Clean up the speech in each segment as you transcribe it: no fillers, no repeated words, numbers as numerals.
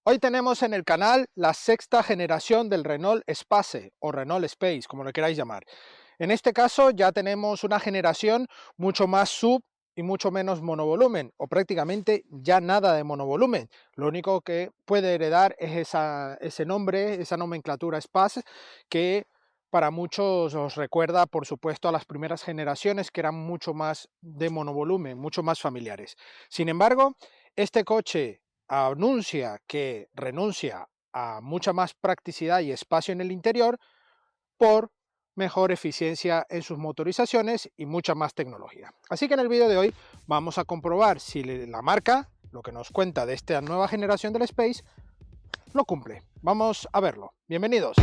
Hoy tenemos en el canal la sexta generación del Renault Espace o Renault Space, como lo queráis llamar. En este caso ya tenemos una generación mucho más sub y mucho menos monovolumen, o prácticamente ya nada de monovolumen. Lo único que puede heredar es ese nombre, esa nomenclatura Space, que para muchos os recuerda, por supuesto, a las primeras generaciones que eran mucho más de monovolumen, mucho más familiares. Sin embargo, este coche anuncia que renuncia a mucha más practicidad y espacio en el interior por mejor eficiencia en sus motorizaciones y mucha más tecnología. Así que en el vídeo de hoy vamos a comprobar si la marca, lo que nos cuenta de esta nueva generación del Space, lo cumple. Vamos a verlo. Bienvenidos.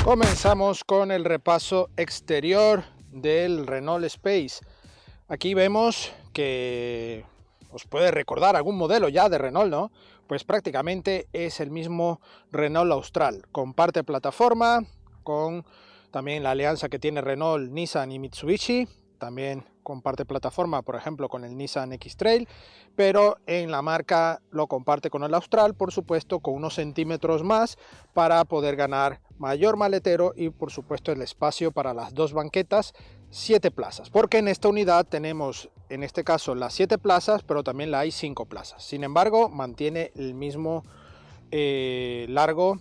Comenzamos con el repaso exterior del Renault Space. Aquí vemos que os puede recordar algún modelo ya de Renault, ¿no? Pues prácticamente es el mismo Renault Austral. Comparte plataforma con también la alianza que tiene Renault, Nissan y Mitsubishi. También comparte plataforma, por ejemplo, con el Nissan X-Trail, pero en la marca lo comparte con el Austral, por supuesto, con unos centímetros más para poder ganar mayor maletero y, por supuesto, el espacio para las dos banquetas, 7 plazas, porque en esta unidad tenemos, en este caso, las 7 plazas, pero también la hay 5 plazas. Sin embargo, mantiene el mismo largo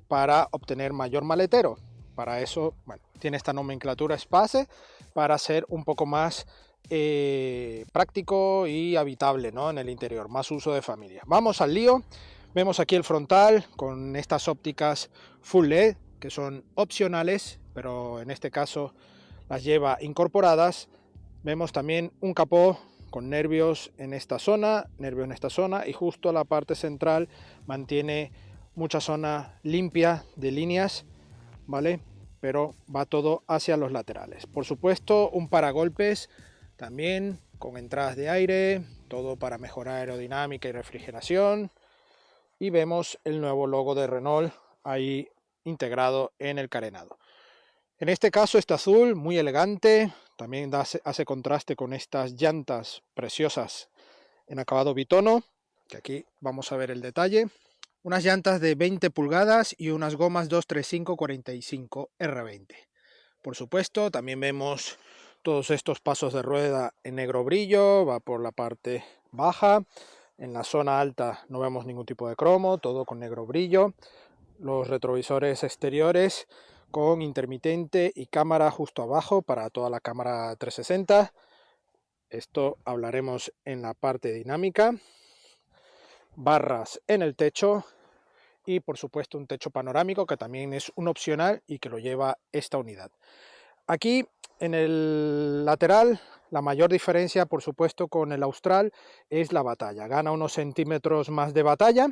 para obtener mayor maletero. Para eso, bueno, tiene esta nomenclatura Space para ser un poco más práctico y habitable, ¿no? En el interior, más uso de familia. Vamos al lío. Vemos aquí el frontal con estas ópticas Full LED que son opcionales, pero en este caso las lleva incorporadas. Vemos también un capó con nervios en esta zona, y justo la parte central mantiene mucha zona limpia de líneas, ¿vale? Pero va todo hacia los laterales. Por supuesto, un paragolpes también con entradas de aire, todo para mejorar aerodinámica y refrigeración. Y vemos el nuevo logo de Renault ahí integrado en el carenado. En este caso este azul muy elegante, también hace contraste con estas llantas preciosas en acabado bitono, que aquí vamos a ver el detalle. Unas llantas de 20 pulgadas y unas gomas 235-45 R20. Por supuesto, también vemos todos estos pasos de rueda en negro brillo, va por la parte baja. En la zona alta no vemos ningún tipo de cromo, todo con negro brillo. Los retrovisores exteriores con intermitente y cámara justo abajo para toda la cámara 360. Esto hablaremos en la parte dinámica. Barras en el techo y por supuesto un techo panorámico que también es un opcional y que lo lleva esta unidad. Aquí en el lateral la mayor diferencia por supuesto con el Austral es la batalla. Gana unos centímetros más de batalla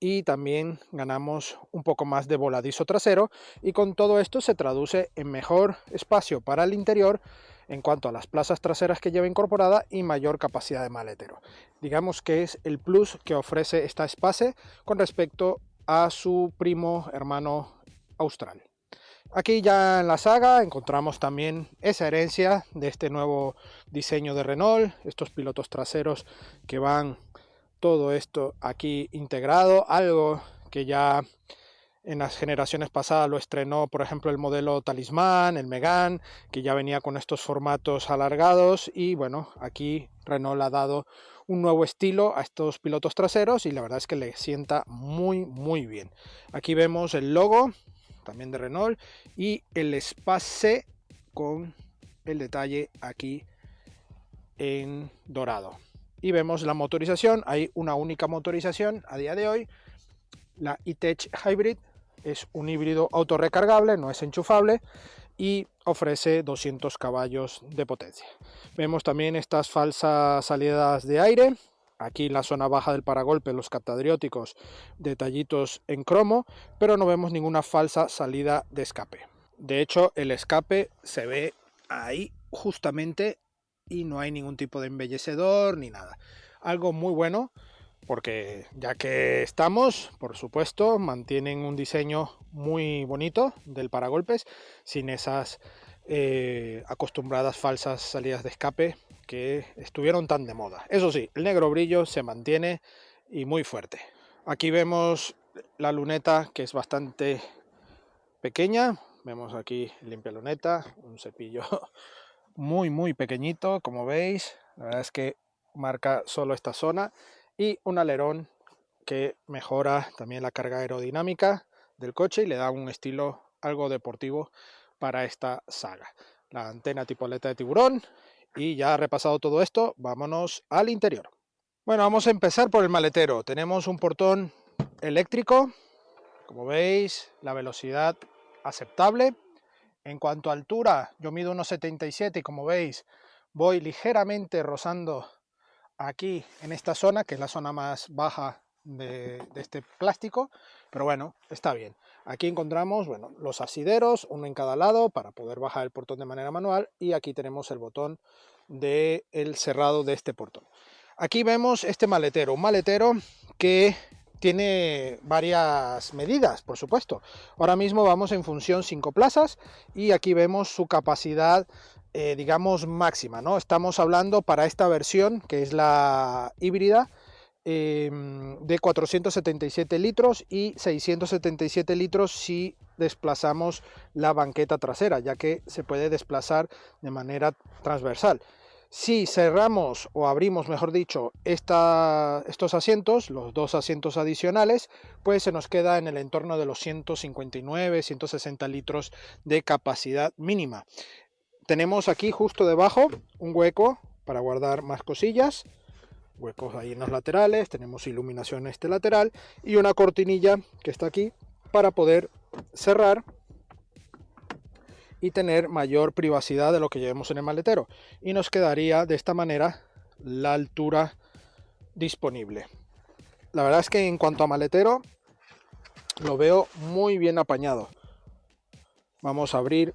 y también ganamos un poco más de voladizo trasero, y con todo esto se traduce en mejor espacio para el interior en cuanto a las plazas traseras que lleva incorporada y mayor capacidad de maletero. Digamos que es el plus que ofrece esta Space con respecto a su primo hermano Austral. Aquí ya en la saga encontramos también esa herencia de este nuevo diseño de Renault, estos pilotos traseros que van todo esto aquí integrado, algo que ya en las generaciones pasadas lo estrenó, por ejemplo, el modelo Talismán, el Megane, que ya venía con estos formatos alargados, y bueno, aquí Renault ha dado un nuevo estilo a estos pilotos traseros y la verdad es que le sienta muy bien. Aquí vemos el logo también de Renault y el Space con el detalle aquí en dorado. Y vemos la motorización, hay una única motorización a día de hoy, la E-Tech Hybrid. Es un híbrido autorrecargable, no es enchufable y ofrece 200 caballos de potencia. Vemos también estas falsas salidas de aire. Aquí en la zona baja del paragolpe, los catadrióticos, detallitos en cromo, pero no vemos ninguna falsa salida de escape. De hecho, el escape se ve ahí justamente y no hay ningún tipo de embellecedor ni nada. Algo muy bueno, porque ya que estamos, por supuesto, mantienen un diseño muy bonito del paragolpes, sin esas acostumbradas falsas salidas de escape que estuvieron tan de moda. Eso sí, el negro brillo se mantiene y muy fuerte. Aquí vemos la luneta, que es bastante pequeña. Vemos aquí limpia luneta, un cepillo muy pequeñito, como veis. La verdad es que marca solo esta zona, y un alerón que mejora también la carga aerodinámica del coche y le da un estilo algo deportivo para esta saga. La antena tipo aleta de tiburón. Y ya repasado todo esto, vámonos al interior. Bueno, vamos a empezar por el maletero. Tenemos un portón eléctrico, como veis, la velocidad aceptable. En cuanto a altura, yo mido 1,77 y como veis voy ligeramente rozando aquí en esta zona, que es la zona más baja de este plástico, pero bueno, está bien. Aquí encontramos, bueno, los asideros, uno en cada lado para poder bajar el portón de manera manual, y aquí tenemos el botón del cerrado de este portón. Aquí vemos este maletero, un maletero que tiene varias medidas, por supuesto. Ahora mismo vamos en función 5 plazas y aquí vemos su capacidad, digamos, máxima, ¿no? Estamos hablando para esta versión, que es la híbrida, de 477 litros y 677 litros si desplazamos la banqueta trasera, ya que se puede desplazar de manera transversal. Si cerramos o abrimos, mejor dicho, estos asientos, los dos asientos adicionales, pues se nos queda en el entorno de los 159, 160 litros de capacidad mínima. Tenemos aquí justo debajo un hueco para guardar más cosillas, huecos ahí en los laterales, tenemos iluminación en este lateral y una cortinilla que está aquí para poder cerrar y tener mayor privacidad de lo que llevemos en el maletero, y nos quedaría de esta manera la altura disponible. La verdad es que en cuanto a maletero lo veo muy bien apañado. Vamos a abrir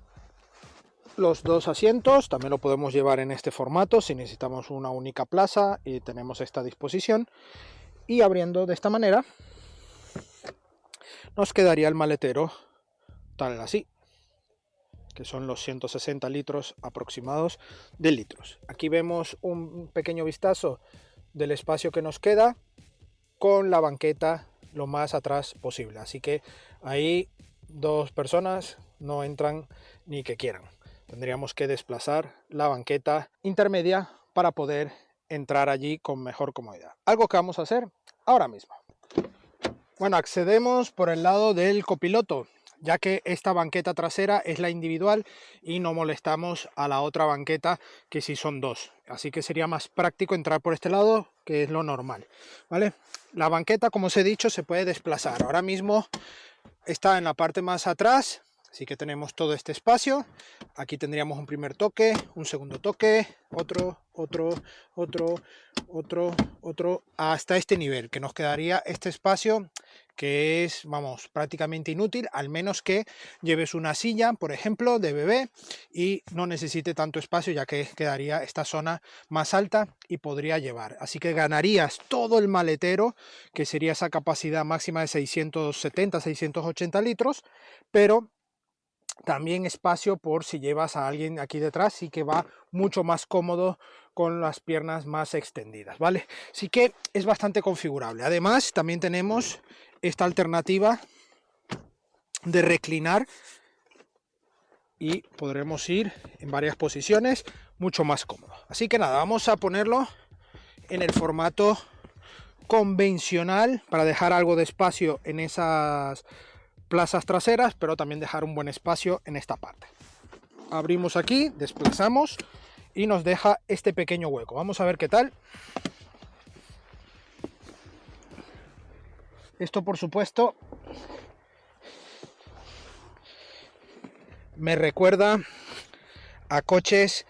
los dos asientos, también lo podemos llevar en este formato si necesitamos una única plaza y tenemos esta disposición, y abriendo de esta manera nos quedaría el maletero tal así, que son los 160 litros aproximados de litros. Aquí vemos un pequeño vistazo del espacio que nos queda con la banqueta lo más atrás posible, así que ahí dos personas no entran ni que quieran. Tendríamos que desplazar la banqueta intermedia para poder entrar allí con mejor comodidad. Algo que vamos a hacer ahora mismo. Bueno, accedemos por el lado del copiloto, ya que esta banqueta trasera es la individual y no molestamos a la otra banqueta, que sí son dos. Así que sería más práctico entrar por este lado, que es lo normal, ¿vale? La banqueta, como os he dicho, se puede desplazar. Ahora mismo está en la parte más atrás, así que tenemos todo este espacio. Aquí tendríamos un primer toque, un segundo toque, otro, hasta este nivel, que nos quedaría este espacio, que es, vamos, prácticamente inútil, al menos que lleves una silla, por ejemplo, de bebé y no necesite tanto espacio, ya que quedaría esta zona más alta y podría llevar. Así que ganarías todo el maletero, que sería esa capacidad máxima de 670, 680 litros, pero también espacio por si llevas a alguien aquí detrás, y que va mucho más cómodo con las piernas más extendidas, ¿vale? Así que es bastante configurable. Además, también tenemos esta alternativa de reclinar y podremos ir en varias posiciones mucho más cómodo. Así que nada, vamos a ponerlo en el formato convencional para dejar algo de espacio en esas plazas traseras, pero también dejar un buen espacio en esta parte. Abrimos aquí, desplazamos y nos deja este pequeño hueco. Vamos a ver qué tal. Esto, por supuesto, me recuerda a coches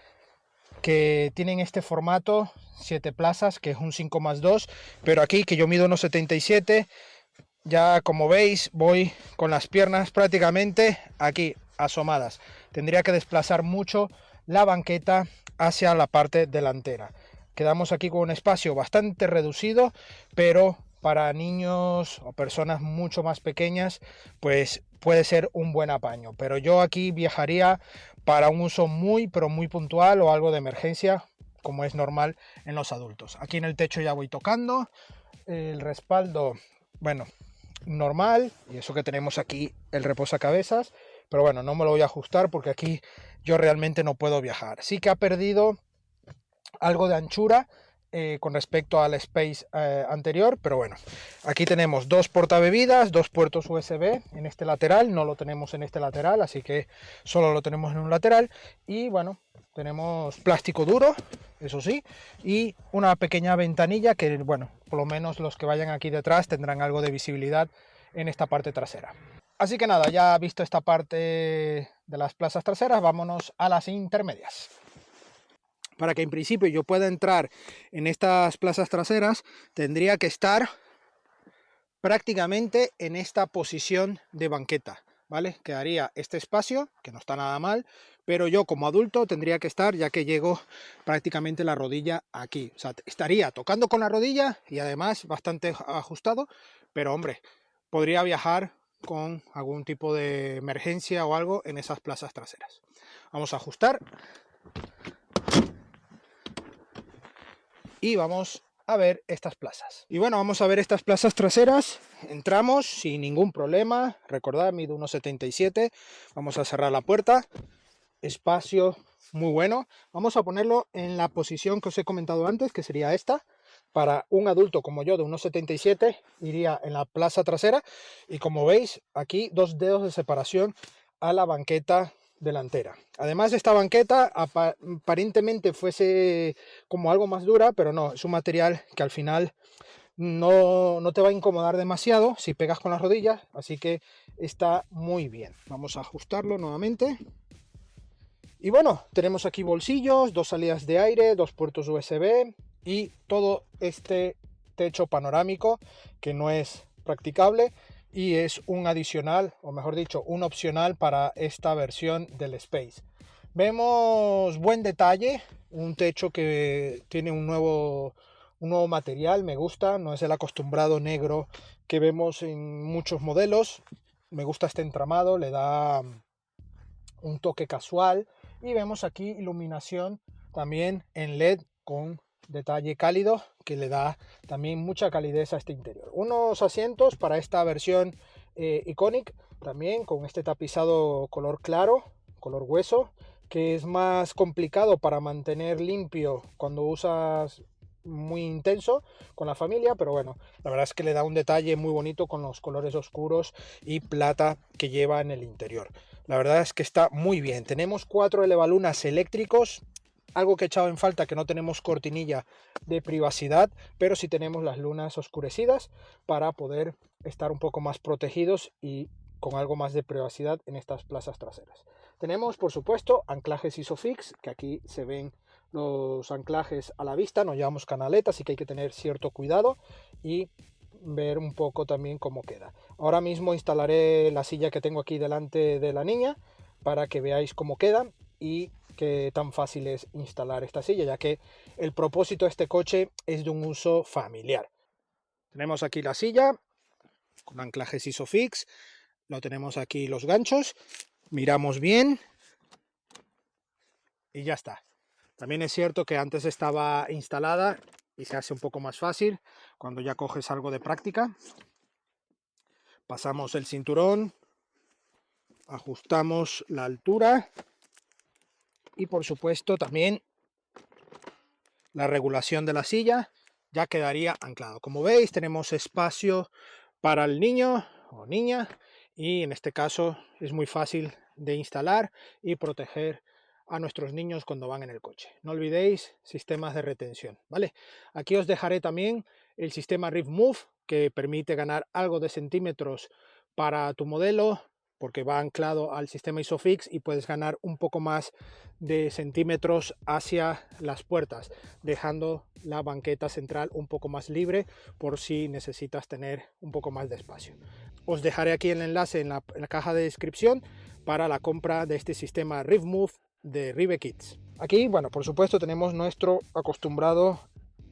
que tienen este formato 7 plazas, que es un 5+2, pero aquí, que yo mido 1,77, ya como veis voy con las piernas prácticamente aquí asomadas. Tendría que desplazar mucho la banqueta hacia la parte delantera. Quedamos aquí con un espacio bastante reducido, pero para niños o personas mucho más pequeñas, pues puede ser un buen apaño, pero yo aquí viajaría para un uso muy, pero muy puntual o algo de emergencia, como es normal en los adultos. Aquí en el techo ya voy tocando, el respaldo, bueno, normal, y eso que tenemos aquí el reposacabezas, pero bueno, no me lo voy a ajustar porque aquí yo realmente no puedo viajar. Sí que ha perdido algo de anchura con respecto al Space anterior, pero bueno, aquí tenemos dos portabebidas, dos puertos USB en este lateral, no lo tenemos en este lateral, así que solo lo tenemos en un lateral, y bueno, tenemos plástico duro, eso sí, y una pequeña ventanilla que, bueno, por lo menos los que vayan aquí detrás tendrán algo de visibilidad en esta parte trasera. Así que nada, ya visto esta parte de las plazas traseras, vámonos a las intermedias. Para que en principio yo pueda entrar en estas plazas traseras, tendría que estar prácticamente en esta posición de banqueta, ¿vale? Quedaría este espacio, que no está nada mal, pero yo como adulto tendría que estar, ya que llego prácticamente la rodilla aquí. O sea, estaría tocando con la rodilla y además bastante ajustado, pero hombre, podría viajar con algún tipo de emergencia o algo en esas plazas traseras. Vamos a ajustar. Y vamos a ver estas plazas. Y bueno, vamos a ver estas plazas traseras. Entramos sin ningún problema. Recordad, mido 1,77. Vamos a cerrar la puerta. Espacio muy bueno. Vamos a ponerlo en la posición que os he comentado antes, que sería esta. Para un adulto como yo de 1,77 iría en la plaza trasera. Y como veis, aquí 2 dedos de separación a la banqueta delantera. Además, esta banqueta aparentemente fuese como algo más dura, pero no, es un material que al final no te va a incomodar demasiado si pegas con las rodillas, así que está muy bien. Vamos a ajustarlo nuevamente. Y bueno, tenemos aquí bolsillos, 2 salidas de aire, 2 puertos USB y todo este techo panorámico que no es practicable y es un adicional, o mejor dicho, un opcional para esta versión del Space. Vemos buen detalle, un techo que tiene un nuevo material, me gusta, no es el acostumbrado negro que vemos en muchos modelos. Me gusta este entramado, le da un toque casual, y vemos aquí iluminación también en LED con detalle cálido que le da también mucha calidez a este interior. Unos asientos para esta versión Iconic también con este tapizado color claro, color hueso, que es más complicado para mantener limpio cuando usas muy intenso con la familia, pero bueno, la verdad es que le da un detalle muy bonito con los colores oscuros y plata que lleva en el interior. La verdad es que está muy bien. Tenemos 4 elevalunas eléctricos, algo que he echado en falta, que no tenemos cortinilla de privacidad, pero sí tenemos las lunas oscurecidas para poder estar un poco más protegidos y con algo más de privacidad en estas plazas traseras. Tenemos, por supuesto, anclajes Isofix, que aquí se ven los anclajes a la vista, no llevamos canaleta, así que hay que tener cierto cuidado y ver un poco también cómo queda. Ahora mismo instalaré la silla que tengo aquí delante de la niña para que veáis cómo queda y qué tan fácil es instalar esta silla, ya que el propósito de este coche es de un uso familiar. Tenemos aquí la silla con anclajes Isofix, lo tenemos aquí los ganchos, miramos bien y ya está. También es cierto que antes estaba instalada y se hace un poco más fácil cuando ya coges algo de práctica. Pasamos el cinturón, ajustamos la altura y por supuesto también la regulación de la silla ya quedaría anclado. Como veis, tenemos espacio para el niño o niña y en este caso es muy fácil de instalar y proteger a nuestros niños cuando van en el coche. No olvidéis sistemas de retención, ¿vale? Aquí os dejaré también el sistema Rev Move, que permite ganar algo de centímetros para tu modelo, porque va anclado al sistema Isofix y puedes ganar un poco más de centímetros hacia las puertas, dejando la banqueta central un poco más libre por si necesitas tener un poco más de espacio. Os dejaré aquí el enlace en la caja de descripción para la compra de este sistema Rev Move de Rive Kids. Aquí, bueno, por supuesto tenemos nuestro acostumbrado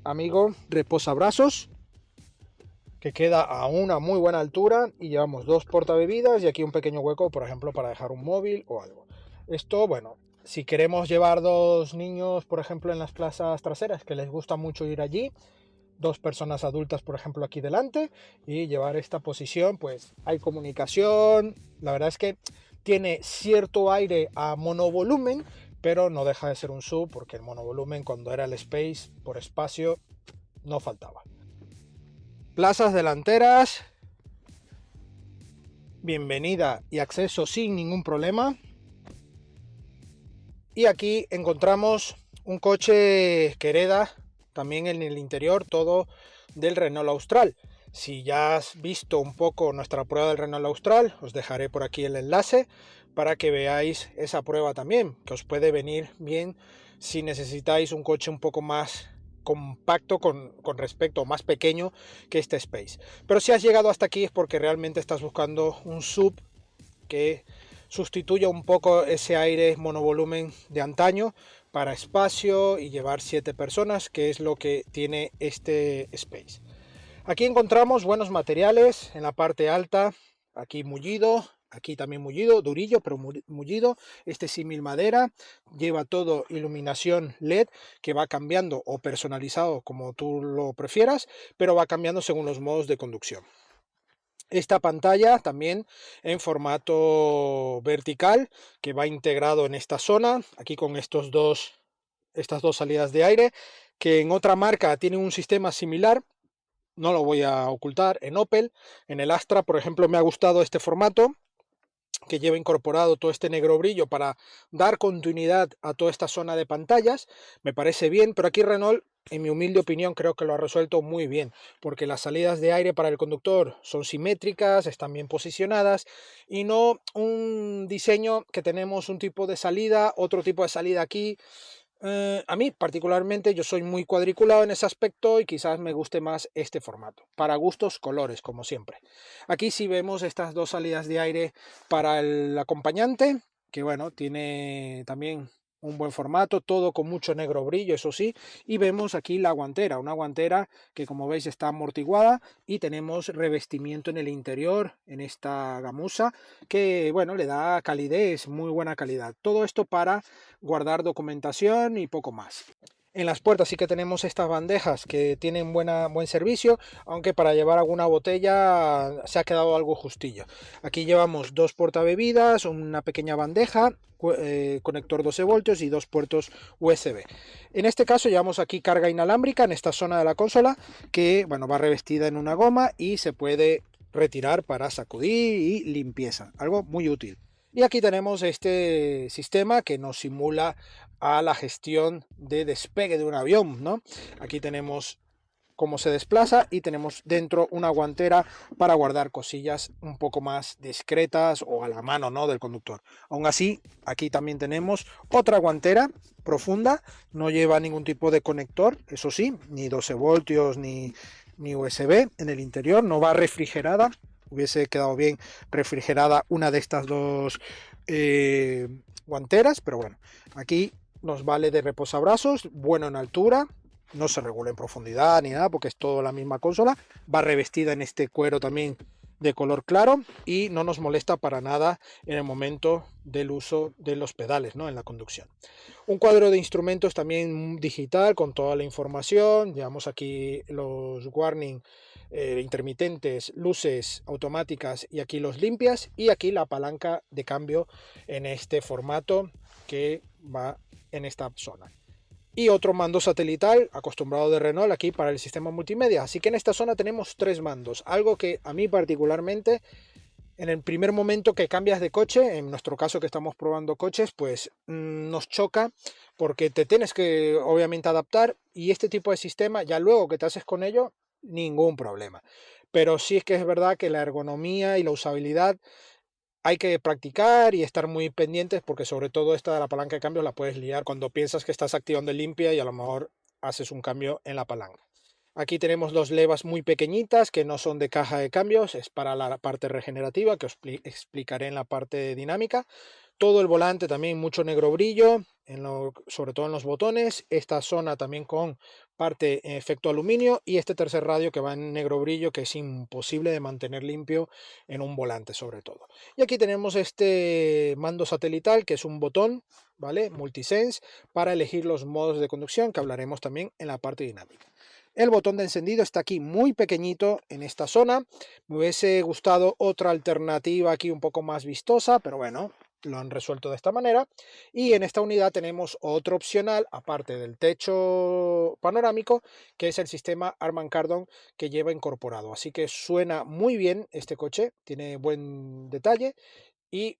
amigo reposabrazos, que queda a una muy buena altura, y llevamos dos portabebidas y aquí un pequeño hueco, por ejemplo, para dejar un móvil o algo. Esto, bueno, si queremos llevar dos niños, por ejemplo, en las plazas traseras, que les gusta mucho ir allí, dos personas adultas, por ejemplo, aquí delante, y llevar esta posición, pues hay comunicación. La verdad es que tiene cierto aire a monovolumen, pero no deja de ser un SUV, porque el monovolumen, cuando era el Space por espacio, no faltaba. Plazas delanteras, bienvenida y acceso sin ningún problema. Y aquí encontramos un coche que hereda también en el interior todo del Renault Austral. Si ya has visto un poco nuestra prueba del Renault Austral, os dejaré por aquí el enlace para que veáis esa prueba también, que os puede venir bien si necesitáis un coche un poco más compacto con respecto, más pequeño que este Space. Pero si has llegado hasta aquí es porque realmente estás buscando un SUV que sustituya un poco ese aire monovolumen de antaño para espacio y llevar 7 personas, que es lo que tiene este Space. Aquí encontramos buenos materiales en la parte alta, aquí mullido, aquí también mullido, durillo, pero mullido. Este símil madera, lleva todo iluminación LED que va cambiando o personalizado como tú lo prefieras, pero va cambiando según los modos de conducción. Esta pantalla también en formato vertical que va integrado en esta zona, aquí con estas dos salidas de aire, que en otra marca tienen un sistema similar. No lo voy a ocultar, en Opel, en el Astra, por ejemplo, me ha gustado este formato, que lleva incorporado todo este negro brillo para dar continuidad a toda esta zona de pantallas. Me parece bien, pero aquí Renault, en mi humilde opinión, creo que lo ha resuelto muy bien, porque las salidas de aire para el conductor son simétricas, están bien posicionadas, y no un diseño que tenemos un tipo de salida, otro tipo de salida aquí. A mí particularmente, yo soy muy cuadriculado en ese aspecto y quizás me guste más este formato. Para gustos, colores, como siempre. Aquí sí vemos estas dos salidas de aire para el acompañante, que bueno, tiene también un buen formato, todo con mucho negro brillo, eso sí. Y vemos aquí la guantera, una guantera que, como veis, está amortiguada, y tenemos revestimiento en el interior, en esta gamuza, que bueno, le da calidez, muy buena calidad. Todo esto para guardar documentación y poco más. En las puertas sí que tenemos estas bandejas que tienen buen servicio, aunque para llevar alguna botella se ha quedado algo justillo. Aquí llevamos dos portabebidas, una pequeña bandeja, conector 12 voltios y dos puertos USB. En este caso llevamos aquí carga inalámbrica en esta zona de la consola, que bueno, va revestida en una goma y se puede retirar para sacudir y limpieza, algo muy útil. Y aquí tenemos este sistema que nos simula a la gestión de despegue de un avión, ¿no? Aquí tenemos cómo se desplaza y tenemos dentro una guantera para guardar cosillas un poco más discretas o a la mano, ¿no?, del conductor. Aún así, aquí también tenemos otra guantera profunda, no lleva ningún tipo de conector, eso sí, ni 12 voltios ni USB en el interior, no va refrigerada. Hubiese quedado bien refrigerada una de estas dos guanteras, pero bueno, aquí nos vale de reposabrazos, bueno en altura, no se regula en profundidad ni nada porque es todo la misma consola, va revestida en este cuero también de color claro y no nos molesta para nada en el momento del uso de los pedales, ¿no?, en la conducción. Un cuadro de instrumentos también digital con toda la información. Llevamos aquí los warning intermitentes, luces automáticas y aquí los limpias, y aquí la palanca de cambio en este formato que va en esta zona. Y otro mando satelital acostumbrado de Renault aquí para el sistema multimedia. Así que en esta zona tenemos tres mandos, algo que a mí particularmente en el primer momento que cambias de coche, en nuestro caso que estamos probando coches, pues nos choca porque te tienes que obviamente adaptar, y este tipo de sistema ya luego que te haces con ello, ningún problema. Pero sí es que es verdad que la ergonomía y la usabilidad hay que practicar y estar muy pendientes, porque sobre todo esta de la palanca de cambios la puedes liar cuando piensas que estás activando el limpia y a lo mejor haces un cambio en la palanca. Aquí tenemos dos levas muy pequeñitas que no son de caja de cambios, es para la parte regenerativa que os explicaré en la parte dinámica. Todo el volante también mucho negro brillo, sobre todo en los botones, esta zona también con parte en efecto aluminio y este tercer radio que va en negro brillo, que es imposible de mantener limpio en un volante sobre todo. Y aquí tenemos este mando satelital, que es un botón, ¿vale? Multisense, para elegir los modos de conducción, que hablaremos también en la parte dinámica. El botón de encendido está aquí muy pequeñito en esta zona. Me hubiese gustado otra alternativa aquí un poco más vistosa, pero bueno, lo han resuelto de esta manera. Y en esta unidad tenemos otro opcional, aparte del techo panorámico, que es el sistema Harman Kardon que lleva incorporado. Así que suena muy bien este coche, tiene buen detalle y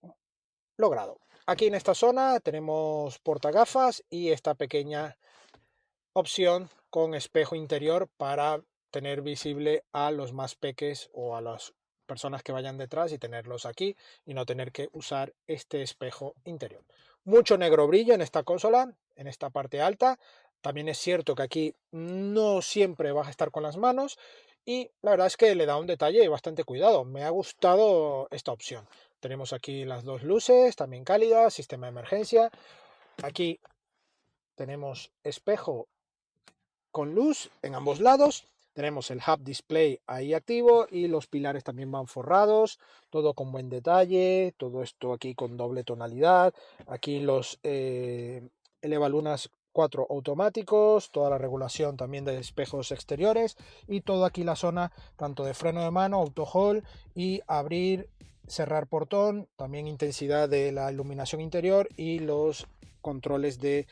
logrado. Aquí en esta zona tenemos portagafas y esta pequeña opción con espejo interior para tener visible a los más peques o a las personas que vayan detrás y tenerlos aquí y no tener que usar este espejo interior. Mucho negro brillo en esta consola, en esta parte alta. También es cierto que aquí no siempre vas a estar con las manos y la verdad es que le da un detalle bastante cuidado. Me ha gustado esta opción. Tenemos aquí las dos luces, también cálidas, sistema de emergencia. Aquí tenemos espejo con luz en ambos lados. Tenemos el hub display ahí activo y los pilares también van forrados, todo con buen detalle, todo esto aquí con doble tonalidad. Aquí los elevalunas 4 automáticos, toda la regulación también de espejos exteriores y todo aquí la zona tanto de freno de mano, auto hold y abrir, cerrar portón, también intensidad de la iluminación interior y los controles de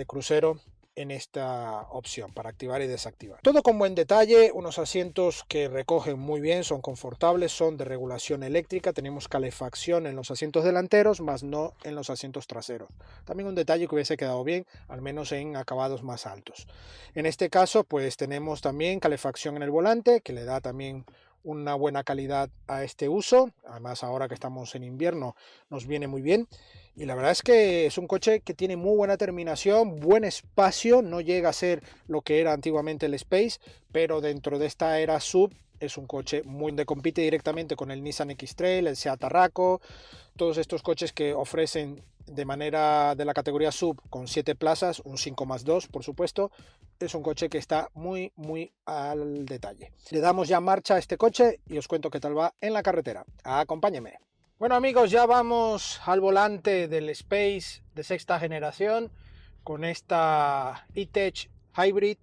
crucero en esta opción para activar y desactivar. Todo con buen detalle, unos asientos que recogen muy bien, son confortables, son de regulación eléctrica, tenemos calefacción en los asientos delanteros, más no en los asientos traseros. También un detalle que hubiese quedado bien, al menos en acabados más altos. En este caso, pues tenemos también calefacción en el volante, que le da también una buena calidad a este uso. Además, ahora que estamos en invierno, nos viene muy bien. Y la verdad es que es un coche que tiene muy buena terminación, buen espacio, no llega a ser lo que era antiguamente el Space, pero dentro de esta era sub es un coche muy que compite directamente con el Nissan X-Trail, el Seat Arraco, todos estos coches que ofrecen de manera de la categoría sub con 7 plazas, un 5+2 por supuesto. Es un coche que está muy al detalle. Le damos ya marcha a este coche y os cuento qué tal va en la carretera. Acompáñenme. Bueno amigos, ya vamos al volante del Space de sexta generación con esta E-Tech Hybrid,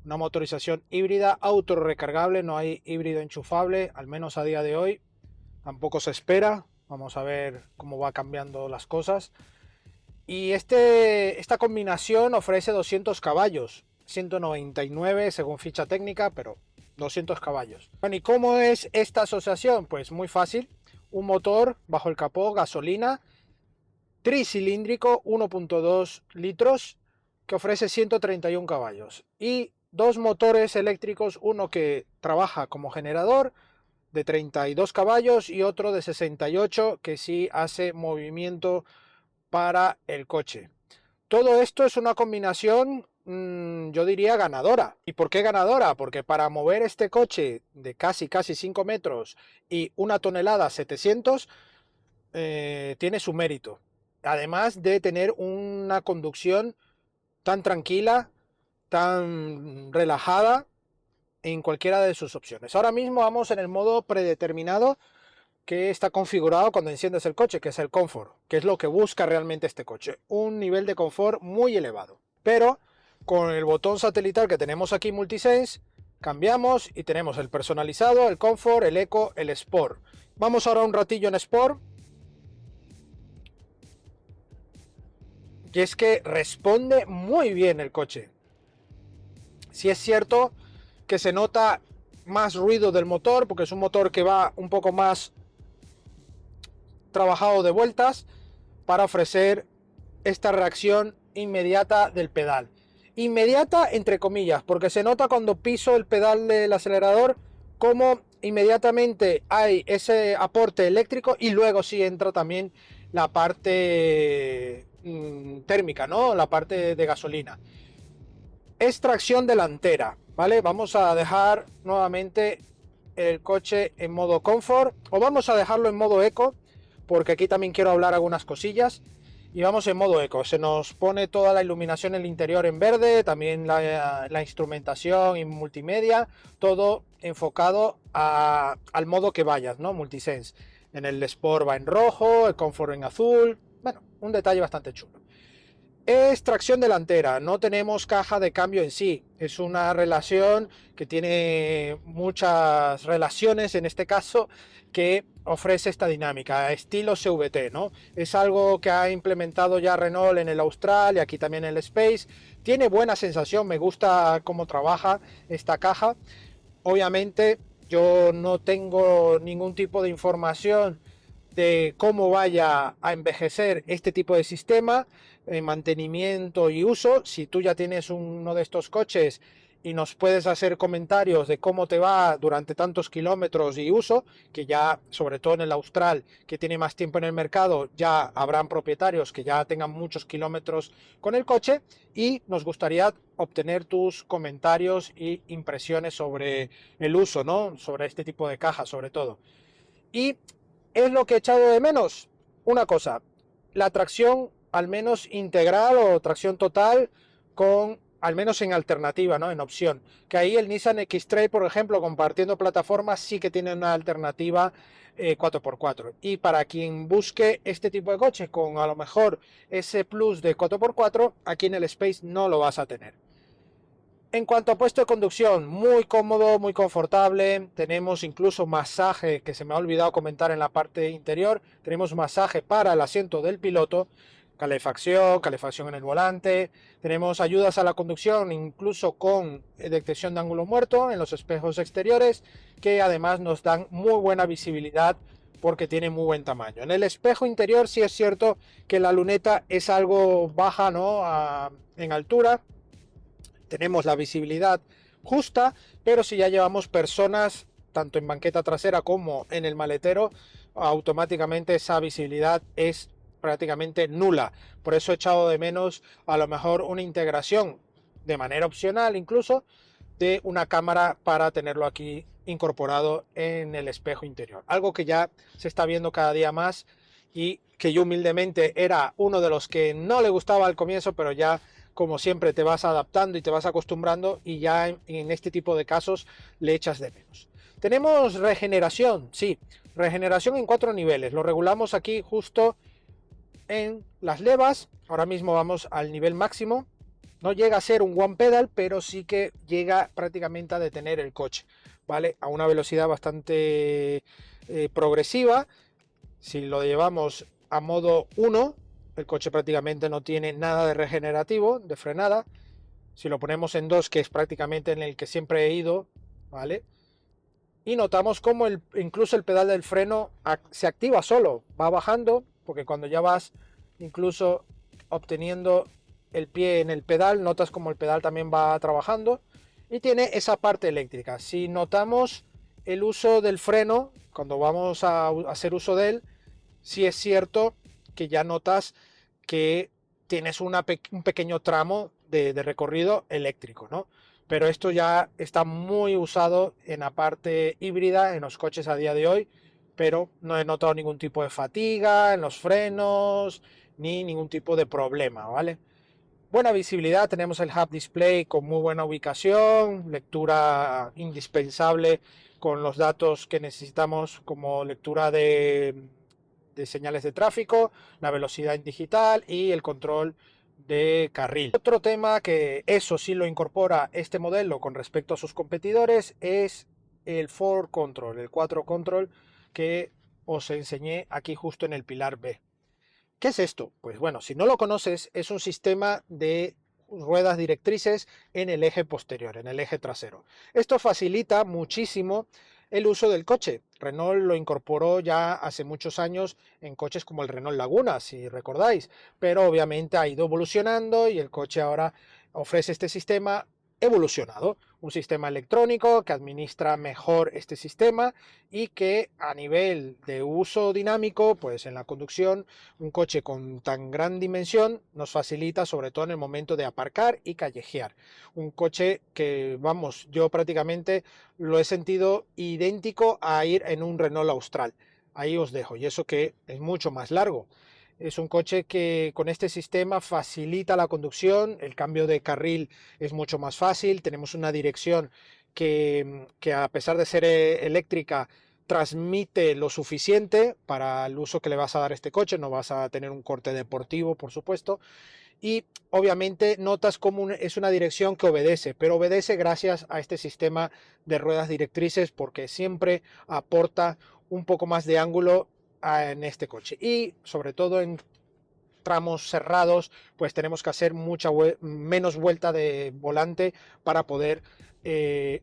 una motorización híbrida autorrecargable, no hay híbrido enchufable, al menos a día de hoy, tampoco se espera. Vamos a ver cómo va cambiando las cosas. Y esta combinación ofrece 200 caballos, 199 según ficha técnica, pero 200 caballos. Bueno, ¿y cómo es esta asociación? Pues muy fácil. Un motor bajo el capó, gasolina, tricilíndrico, 1.2 litros, que ofrece 131 caballos. Y dos motores eléctricos, uno que trabaja como generador de 32 caballos y otro de 68 que sí hace movimiento para el coche. Todo esto es una combinación, yo diría ganadora. ¿Y por qué ganadora? Porque para mover este coche de casi 5 metros y 1 tonelada 700 tiene su mérito. Además de tener una conducción tan tranquila, tan relajada en cualquiera de sus opciones. Ahora mismo vamos en el modo predeterminado que está configurado cuando enciendes el coche, que es el Comfort, que es lo que busca realmente este coche, un nivel de confort muy elevado. Pero con el botón satelital que tenemos aquí Multisense, cambiamos y tenemos el personalizado, el Comfort, el Eco, el Sport. Vamos ahora un ratillo en Sport. Y es que responde muy bien el coche. Sí es cierto que se nota más ruido del motor, porque es un motor que va un poco más trabajado de vueltas para ofrecer esta reacción inmediata del pedal. Inmediata entre comillas, porque se nota cuando piso el pedal del acelerador como inmediatamente hay ese aporte eléctrico y luego sí entra también la parte térmica, ¿no? La parte de gasolina. Es tracción delantera, ¿vale? Vamos a dejar nuevamente el coche en modo Comfort o vamos a dejarlo en modo Eco, porque aquí también quiero hablar algunas cosillas. y vamos en modo eco. Se nos pone toda la iluminación en el interior en verde, también la instrumentación y multimedia, todo enfocado al modo que vayas, ¿no? Multisense. En el Sport va en rojo, el Comfort en azul. Bueno, un detalle bastante chulo. Es tracción delantera, no tenemos caja de cambio en sí, es una relación que tiene muchas relaciones en este caso que ofrece esta dinámica, estilo CVT, ¿no? Es algo que ha implementado ya Renault en el Austral y aquí también en el Space, tiene buena sensación, me gusta cómo trabaja esta caja, obviamente yo no tengo ningún tipo de información de cómo vaya a envejecer este tipo de sistema, mantenimiento y uso. Si tú ya tienes uno de estos coches y nos puedes hacer comentarios de cómo te va durante tantos kilómetros y uso, que ya, sobre todo en el Austral, que tiene más tiempo en el mercado, ya habrán propietarios que ya tengan muchos kilómetros con el coche y nos gustaría obtener tus comentarios y impresiones sobre el uso, ¿no? Sobre este tipo de cajas, sobre todo. Y es lo que he echado de menos. Una cosa, la tracción al menos integral o tracción total con, al menos en alternativa, ¿no? En opción. Que ahí el Nissan X-Trail, por ejemplo, compartiendo plataformas, sí que tiene una alternativa 4x4. Y para quien busque este tipo de coche con a lo mejor ese plus de 4x4, aquí en el Space no lo vas a tener. En cuanto a puesto de conducción, muy cómodo, muy confortable. Tenemos incluso masaje, que se me ha olvidado comentar en la parte interior. Tenemos masaje para el asiento del piloto, calefacción en el volante. Tenemos ayudas a la conducción, incluso con detección de ángulo muerto en los espejos exteriores, que además nos dan muy buena visibilidad porque tiene muy buen tamaño. En el espejo interior sí es cierto que la luneta es algo baja, ¿no? En altura. Tenemos la visibilidad justa, pero si ya llevamos personas tanto en banqueta trasera como en el maletero, automáticamente esa visibilidad es prácticamente nula. Por eso he echado de menos a lo mejor una integración de manera opcional incluso de una cámara para tenerlo aquí incorporado en el espejo interior. Algo que ya se está viendo cada día más y que yo humildemente era uno de los que no le gustaba al comienzo, pero ya como siempre te vas adaptando y te vas acostumbrando y ya en este tipo de casos le echas de menos. Tenemos regeneración, sí, regeneración en 4 niveles, lo regulamos aquí justo en las levas, ahora mismo vamos al nivel máximo, no llega a ser un one pedal, pero sí que llega prácticamente a detener el coche, ¿vale? A una velocidad bastante progresiva. Si lo llevamos a modo 1, el coche prácticamente no tiene nada de regenerativo, de frenada. Si lo ponemos en 2, que es prácticamente en el que siempre he ido, ¿vale? Y notamos como incluso el pedal del freno se activa solo, va bajando, porque cuando ya vas incluso obteniendo el pie en el pedal, notas como el pedal también va trabajando y tiene esa parte eléctrica. Si notamos el uso del freno, cuando vamos a hacer uso de él, sí es cierto que ya notas que tienes un pequeño tramo de recorrido eléctrico, ¿no? Pero esto ya está muy usado en la parte híbrida en los coches a día de hoy, pero no he notado ningún tipo de fatiga en los frenos ni ningún tipo de problema, ¿vale? Buena visibilidad, tenemos el Hub Display con muy buena ubicación, lectura indispensable con los datos que necesitamos como lectura de señales de tráfico, la velocidad en digital y el control de carril. Otro tema que eso sí lo incorpora este modelo con respecto a sus competidores es el 4 Control, el 4 Control que os enseñé aquí justo en el pilar B. ¿Qué es esto? Pues bueno, si no lo conoces, es un sistema de ruedas directrices en el eje posterior, en el eje trasero. Esto facilita muchísimo el uso del coche. Renault lo incorporó ya hace muchos años en coches como el Renault Laguna, si recordáis, pero obviamente ha ido evolucionando y el coche ahora ofrece este sistema evolucionado, un sistema electrónico que administra mejor este sistema y que a nivel de uso dinámico, pues en la conducción, un coche con tan gran dimensión nos facilita sobre todo en el momento de aparcar y callejear. Un coche que, vamos, yo prácticamente lo he sentido idéntico a ir en un Renault Austral. Ahí os dejo, y eso que es mucho más largo. Es un coche que con este sistema facilita la conducción, el cambio de carril es mucho más fácil, tenemos una dirección que a pesar de ser eléctrica, transmite lo suficiente para el uso que le vas a dar a este coche, no vas a tener un corte deportivo, por supuesto, y obviamente notas como es una dirección que obedece, pero obedece gracias a este sistema de ruedas directrices porque siempre aporta un poco más de ángulo en este coche y sobre todo en tramos cerrados pues tenemos que hacer menos vuelta de volante para poder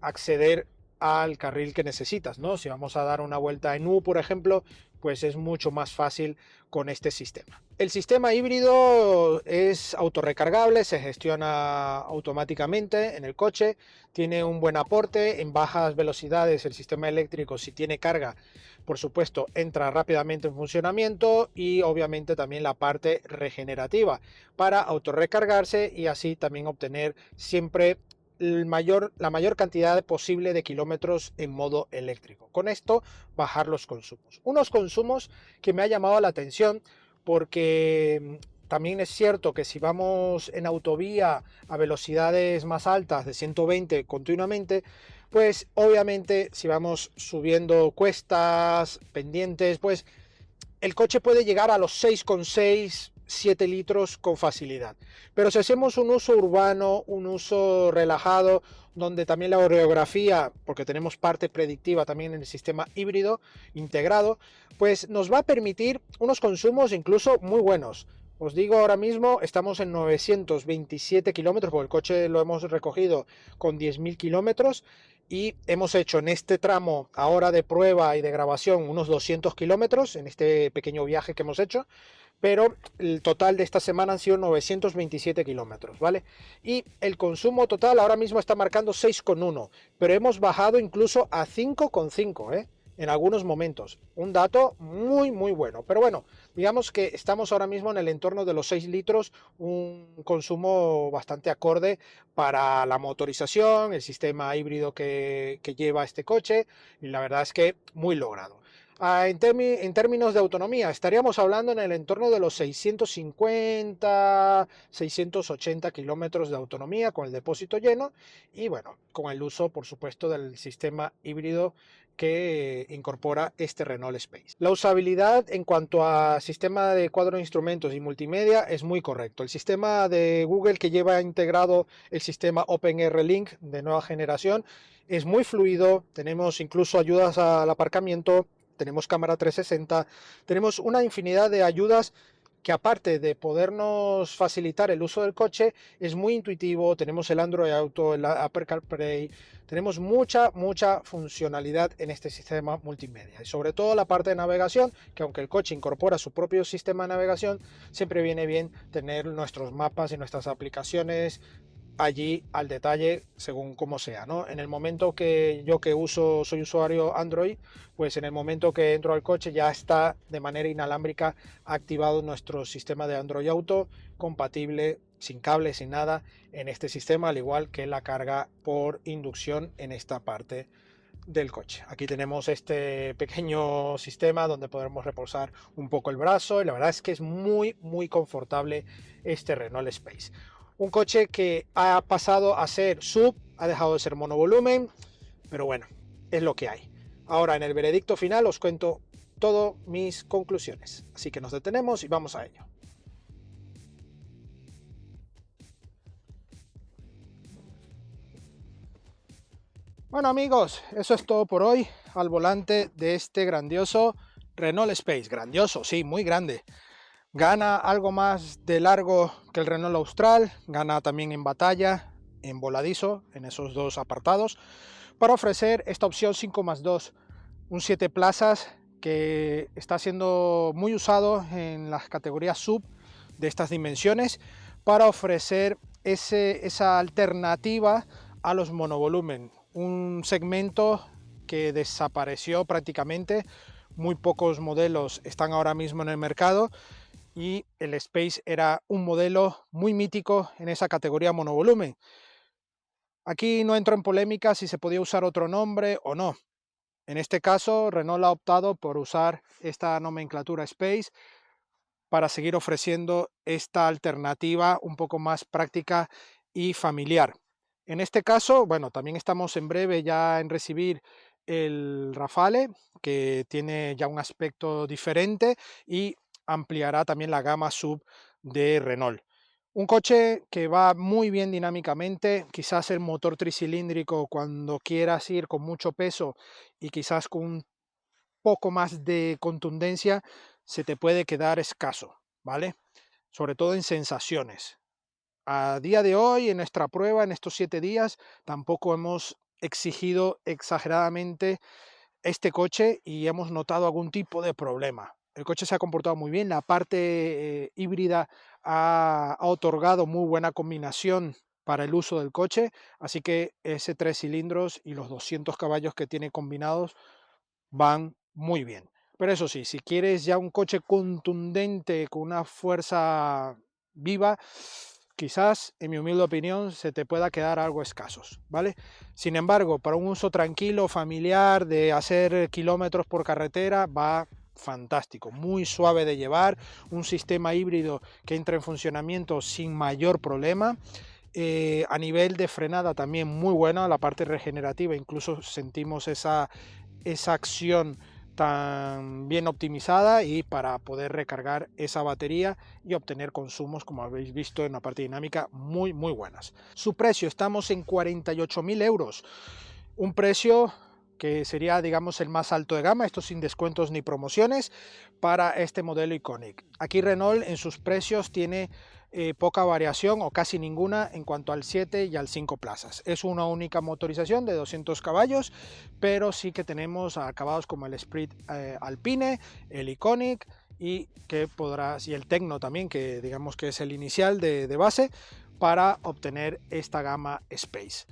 acceder al carril que necesitas, ¿no? Si vamos a dar una vuelta en U, por ejemplo, pues es mucho más fácil con este sistema. El sistema híbrido es autorrecargable, se gestiona automáticamente en el coche, tiene un buen aporte en bajas velocidades. El sistema eléctrico, si tiene carga, por supuesto, entra rápidamente en funcionamiento, y obviamente también la parte regenerativa para autorrecargarse y así también obtener siempre la mayor cantidad posible de kilómetros en modo eléctrico. Con esto bajar los consumos. Unos consumos que me ha llamado la atención porque también es cierto que si vamos en autovía a velocidades más altas de 120 continuamente, pues obviamente si vamos subiendo cuestas, pendientes, pues el coche puede llegar a los 6,6, 7 litros con facilidad. Pero si hacemos un uso urbano, un uso relajado, donde también la orografía, porque tenemos parte predictiva también en el sistema híbrido integrado, pues nos va a permitir unos consumos incluso muy buenos. Os digo ahora mismo, estamos en 927 kilómetros, porque el coche lo hemos recogido con 10.000 kilómetros y hemos hecho en este tramo ahora de prueba y de grabación unos 200 kilómetros en este pequeño viaje que hemos hecho, pero el total de esta semana han sido 927 kilómetros, ¿vale? Y el consumo total ahora mismo está marcando 6,1, pero hemos bajado incluso a 5,5, ¿eh? En algunos momentos. Un dato muy, muy bueno. Pero bueno, digamos que estamos ahora mismo en el entorno de los 6 litros, un consumo bastante acorde para la motorización, el sistema híbrido que lleva este coche, y la verdad es que muy logrado. En términos de autonomía, estaríamos hablando en el entorno de los 650, 680 kilómetros de autonomía con el depósito lleno y bueno, con el uso, por supuesto, del sistema híbrido que incorpora este Renault Space. La usabilidad en cuanto a sistema de cuadro de instrumentos y multimedia es muy correcto. El sistema de Google que lleva integrado el sistema OpenR Link de nueva generación es muy fluido, tenemos incluso ayudas al aparcamiento, tenemos cámara 360, tenemos una infinidad de ayudas que aparte de podernos facilitar el uso del coche, es muy intuitivo. Tenemos el Android Auto, el Apple CarPlay, tenemos mucha funcionalidad en este sistema multimedia y sobre todo la parte de navegación, que aunque el coche incorpora su propio sistema de navegación, siempre viene bien tener nuestros mapas y nuestras aplicaciones allí al detalle según como sea, ¿no? En el momento que yo que uso, soy usuario Android, pues en el momento que entro al coche ya está de manera inalámbrica activado nuestro sistema de Android Auto, compatible sin cable, sin nada en este sistema, al igual que la carga por inducción en esta parte del coche. Aquí tenemos este pequeño sistema donde podremos reposar un poco el brazo y la verdad es que es muy confortable este Renault Space. Un coche que ha pasado a ser sub, ha dejado de ser monovolumen, pero bueno, es lo que hay. Ahora en el veredicto final os cuento todas mis conclusiones, así que nos detenemos y vamos a ello. Bueno amigos, eso es todo por hoy al volante de este grandioso Renault Space. Grandioso, sí, muy grande. Gana algo más de largo que el Renault Austral, gana también en batalla, en voladizo, en esos dos apartados, para ofrecer esta opción 5+2, un 7 plazas que está siendo muy usado en las categorías sub de estas dimensiones para ofrecer esa alternativa a los monovolumen, un segmento que desapareció prácticamente, muy pocos modelos están ahora mismo en el mercado y el Space era un modelo muy mítico en esa categoría monovolumen. Aquí no entro en polémica si se podía usar otro nombre o no. En este caso, Renault ha optado por usar esta nomenclatura Space para seguir ofreciendo esta alternativa un poco más práctica y familiar. En este caso, bueno, también estamos en breve ya en recibir el Rafale, que tiene ya un aspecto diferente y ampliará también la gama sub de Renault. Un coche que va muy bien dinámicamente, quizás el motor tricilíndrico cuando quieras ir con mucho peso y quizás con un poco más de contundencia se te puede quedar escaso, ¿vale? Sobre todo en sensaciones. A día de hoy, en nuestra prueba, en estos 7 días, tampoco hemos exigido exageradamente este coche y hemos notado algún tipo de problema. El coche se ha comportado muy bien, la parte híbrida ha otorgado muy buena combinación para el uso del coche, así que ese 3 cilindros y los 200 caballos que tiene combinados van muy bien. Pero eso sí, si quieres ya un coche contundente con una fuerza viva, quizás, en mi humilde opinión, se te pueda quedar algo escasos, ¿vale? Sin embargo, para un uso tranquilo, familiar, de hacer kilómetros por carretera, va fantástico, muy suave de llevar, un sistema híbrido que entra en funcionamiento sin mayor problema. A nivel de frenada también muy buena, la parte regenerativa, incluso sentimos esa acción tan bien optimizada y para poder recargar esa batería y obtener consumos, como habéis visto en la parte dinámica, muy buenas. Su precio, estamos en 48.000 euros, un precio que sería, digamos, el más alto de gama, esto sin descuentos ni promociones, para este modelo Iconic. Aquí Renault en sus precios tiene poca variación o casi ninguna en cuanto al 7 y al 5 plazas. Es una única motorización de 200 caballos, pero sí que tenemos acabados como el Sprint Alpine, el Iconic y el Tecno también, que digamos que es el inicial de base para obtener esta gama Space.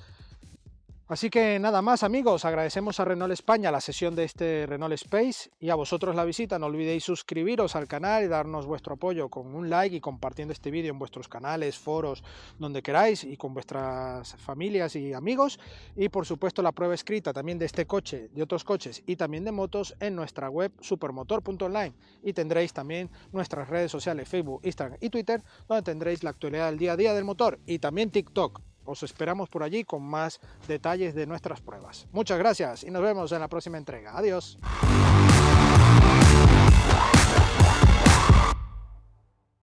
Así que nada más, amigos, agradecemos a Renault España la sesión de este Renault Space y a vosotros la visita. No olvidéis suscribiros al canal y darnos vuestro apoyo con un like y compartiendo este vídeo en vuestros canales, foros, donde queráis y con vuestras familias y amigos. Y por supuesto la prueba escrita también de este coche, de otros coches y también de motos en nuestra web supermotor.online. Y tendréis también nuestras redes sociales Facebook, Instagram y Twitter, donde tendréis la actualidad del día a día del motor y también TikTok. Os esperamos por allí con más detalles de nuestras pruebas. Muchas gracias y nos vemos en la próxima entrega. Adiós.